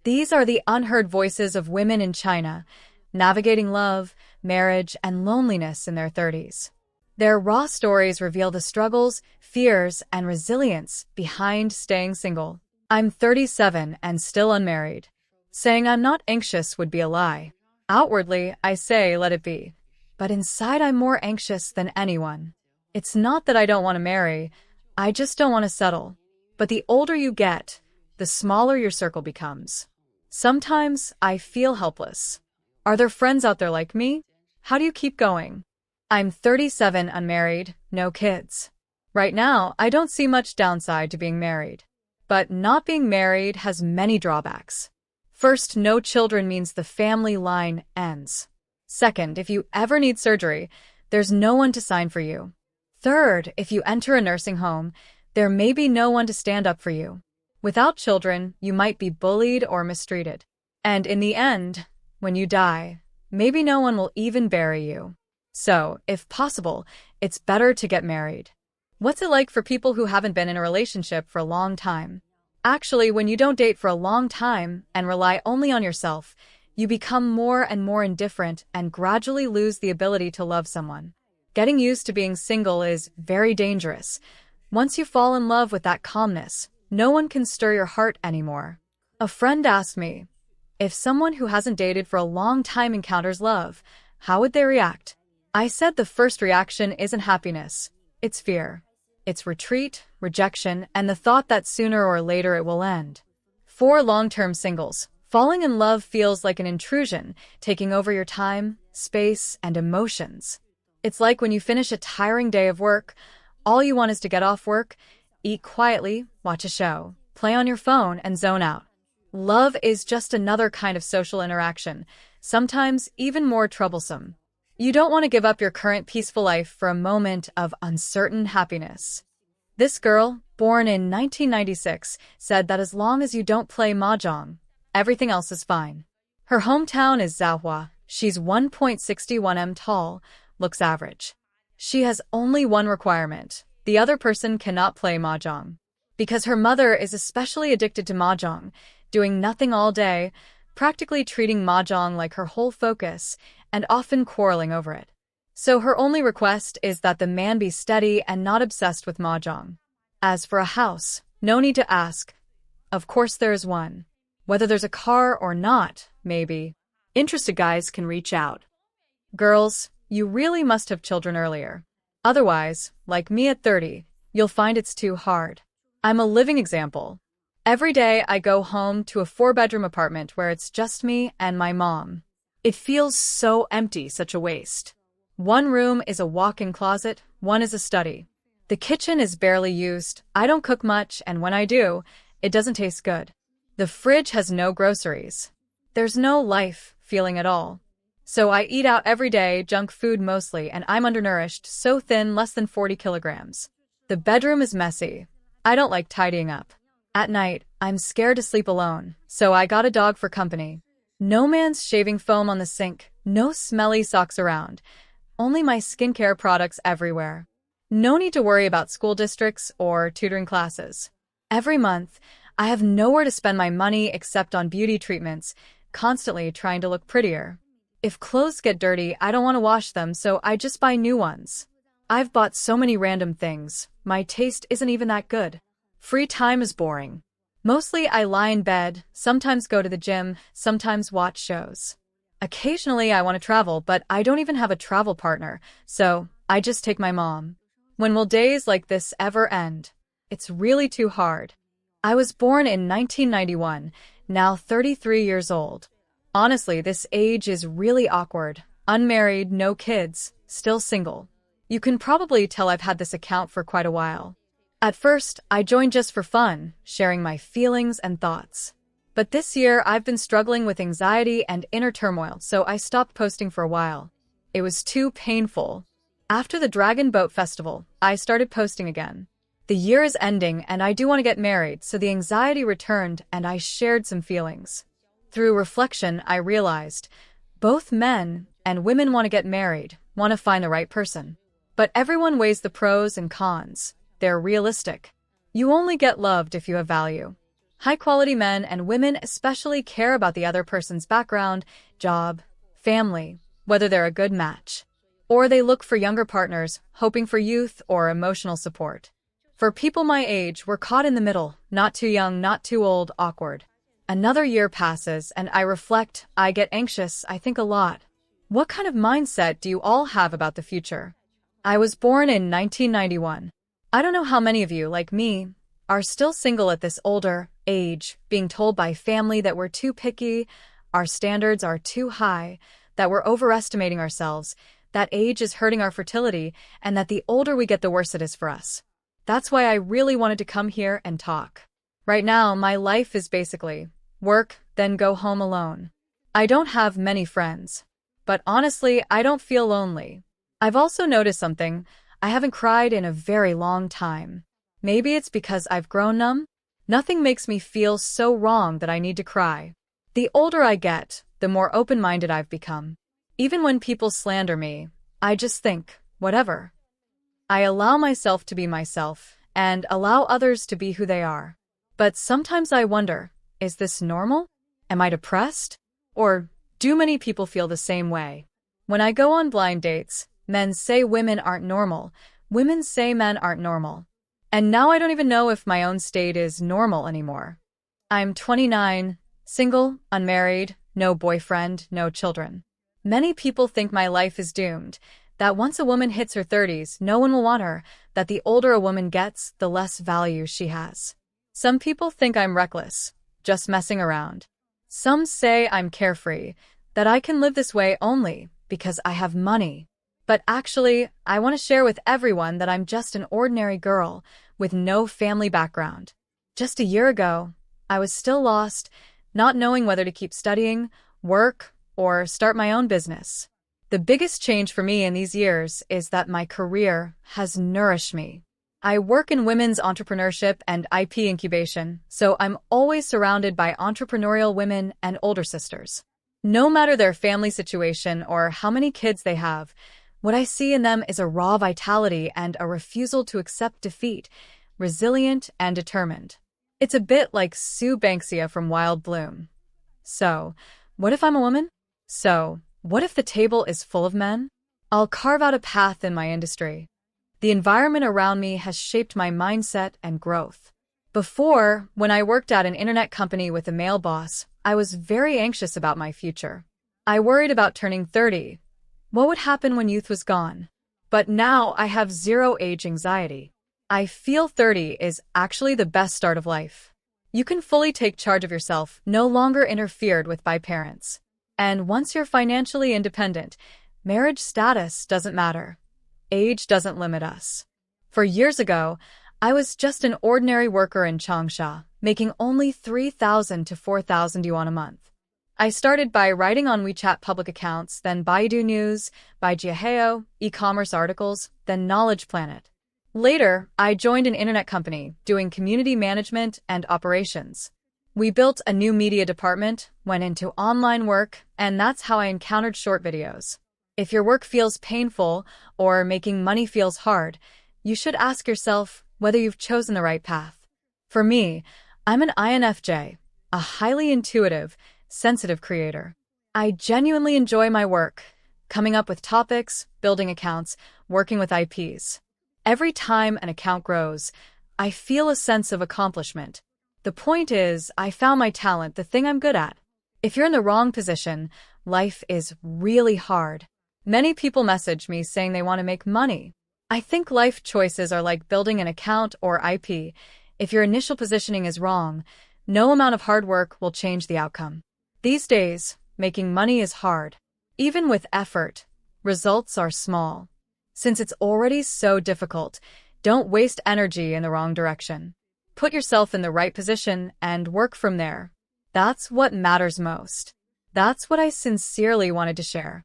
These are the unheard voices of women in China, navigating love, marriage, and loneliness in their 30s. Their raw stories reveal the struggles, fears, and resilience behind staying single. I'm 37 and still unmarried. Saying I'm not anxious would be a lie. Outwardly, I say let it be. But inside I'm more anxious than anyone. It's not that I don't want to marry, I just don't want to settle. But the older you get, the smaller your circle becomes. Sometimes I feel helpless. Are there friends out there like me? How do you keep going? I'm 37, unmarried, no kids. Right now, I don't see much downside to being married. But not being married has many drawbacks. First, no children means the family line ends. Second, if you ever need surgery, there's no one to sign for you. Third, if you enter a nursing home, there may be no one to stand up for you. Without children, you might be bullied or mistreated. And in the end, when you die, maybe no one will even bury you. So, if possible, it's better to get married. What's it like for people who haven't been in a relationship for a long time? Actually, when you don't date for a long time and rely only on yourself, you become more and more indifferent and gradually lose the ability to love someone. Getting used to being single is very dangerous. Once you fall in love with that calmness, no one can stir your heart anymore. A friend asked me, if someone who hasn't dated for a long time encounters love, how would they react? I said the first reaction isn't happiness, it's fear. It's retreat, rejection, and the thought that sooner or later it will end. For long-term singles, falling in love feels like an intrusion, taking over your time, space, and emotions. It's like when you finish a tiring day of work, all you want is to get off work, eat quietly, watch a show, play on your phone, and zone out. Love is just another kind of social interaction, sometimes even more troublesome. You don't want to give up your current peaceful life for a moment of uncertain happiness. This girl, born in 1996, said that as long as you don't play mahjong, everything else is fine. Her hometown is Zhaohua. She's 1.61 m tall, looks average. She has only one requirement. The other person cannot play mahjong. Because her mother is especially addicted to mahjong, doing nothing all day, practically treating mahjong like her whole focus, and often quarreling over it. So her only request is that the man be steady and not obsessed with mahjong. As for a house, no need to ask. Of course there is one. Whether there's a car or not, maybe. Interested guys can reach out. Girls, you really must have children earlier. Otherwise, like me at 30, you'll find it's too hard. I'm a living example. Every day I go home to a 4-bedroom apartment where it's just me and my mom. It feels so empty, such a waste. One room is a walk-in closet, one is a study. The kitchen is barely used, I don't cook much, and when I do, it doesn't taste good. The fridge has no groceries. There's no life feeling at all. So I eat out every day, junk food mostly, and I'm undernourished, so thin, less than 40 kilograms. The bedroom is messy. I don't like tidying up. At night, I'm scared to sleep alone, so I got a dog for company. No man's shaving foam on the sink, no smelly socks around, only my skincare products everywhere. No need to worry about school districts or tutoring classes. Every month, I have nowhere to spend my money except on beauty treatments, constantly trying to look prettier. If clothes get dirty, I don't want to wash them, so I just buy new ones. I've bought so many random things, my taste isn't even that good. Free time is boring. Mostly I lie in bed, sometimes go to the gym, sometimes watch shows. Occasionally I want to travel, but I don't even have a travel partner, so I just take my mom. When will days like this ever end? It's really too hard. I was born in 1991, now 33 years old. Honestly, this age is really awkward. Unmarried, no kids, still single. You can probably tell I've had this account for quite a while. At first, I joined just for fun, sharing my feelings and thoughts. But this year, I've been struggling with anxiety and inner turmoil, so I stopped posting for a while. It was too painful. After the Dragon Boat Festival, I started posting again. The year is ending and I do want to get married, so the anxiety returned and I shared some feelings. Through reflection, I realized both men and women want to get married, want to find the right person. But everyone weighs the pros and cons. They're realistic. You only get loved if you have value. High-quality men and women especially care about the other person's background, job, family, whether they're a good match. Or they look for younger partners, hoping for youth or emotional support. For people my age, we're caught in the middle, not too young, not too old, awkward. Another year passes and I reflect, I get anxious, I think a lot. What kind of mindset do you all have about the future? I was born in 1991. I don't know how many of you, like me, are still single at this older age, being told by family that we're too picky, our standards are too high, that we're overestimating ourselves, that age is hurting our fertility, and that the older we get, the worse it is for us. That's why I really wanted to come here and talk. Right now, my life is basically work, then go home alone. I don't have many friends. But honestly, I don't feel lonely. I've also noticed something. I haven't cried in a very long time. Maybe it's because I've grown numb? Nothing makes me feel so wrong that I need to cry. The older I get, the more open-minded I've become. Even when people slander me, I just think, whatever. I allow myself to be myself and allow others to be who they are. But sometimes I wonder, is this normal? Am I depressed? Or do many people feel the same way? When I go on blind dates, men say women aren't normal, women say men aren't normal. And now I don't even know if my own state is normal anymore. I'm 29, single, unmarried, no boyfriend, no children. Many people think my life is doomed, that once a woman hits her 30s, no one will want her, that the older a woman gets, the less value she has. Some people think I'm reckless, just messing around. Some say I'm carefree, that I can live this way only because I have money. But actually, I want to share with everyone that I'm just an ordinary girl with no family background. Just a year ago, I was still lost, not knowing whether to keep studying, work, or start my own business. The biggest change for me in these years is that my career has nourished me. I work in women's entrepreneurship and IP incubation, so I'm always surrounded by entrepreneurial women and older sisters. No matter their family situation or how many kids they have, what I see in them is a raw vitality and a refusal to accept defeat, resilient and determined. It's a bit like Sue Banksia from Wild Bloom. So, what if I'm a woman? So, what if the table is full of men? I'll carve out a path in my industry. The environment around me has shaped my mindset and growth. Before, when I worked at an internet company with a male boss, I was very anxious about my future. I worried about turning 30. What would happen when youth was gone? But now I have zero age anxiety. I feel 30 is actually the best start of life. You can fully take charge of yourself, no longer interfered with by parents. And once you're financially independent, marriage status doesn't matter. Age doesn't limit us. For years ago, I was just an ordinary worker in Changsha, making only 3,000 to 4,000 yuan a month. I started by writing on WeChat public accounts, then Baidu News, Baijiaheo, e-commerce articles, then Knowledge Planet. Later, I joined an internet company doing community management and operations. We built a new media department, went into online work, and that's how I encountered short videos. If your work feels painful or making money feels hard, you should ask yourself whether you've chosen the right path. For me, I'm an INFJ, a highly intuitive, sensitive creator. I genuinely enjoy my work, coming up with topics, building accounts, working with IPs. Every time an account grows, I feel a sense of accomplishment. The point is, I found my talent, the thing I'm good at. If you're in the wrong position, life is really hard. Many people message me saying they want to make money. I think life choices are like building an account or IP. If your initial positioning is wrong, no amount of hard work will change the outcome. These days, making money is hard. Even with effort, results are small. Since it's already so difficult, don't waste energy in the wrong direction. Put yourself in the right position and work from there. That's what matters most. That's what I sincerely wanted to share.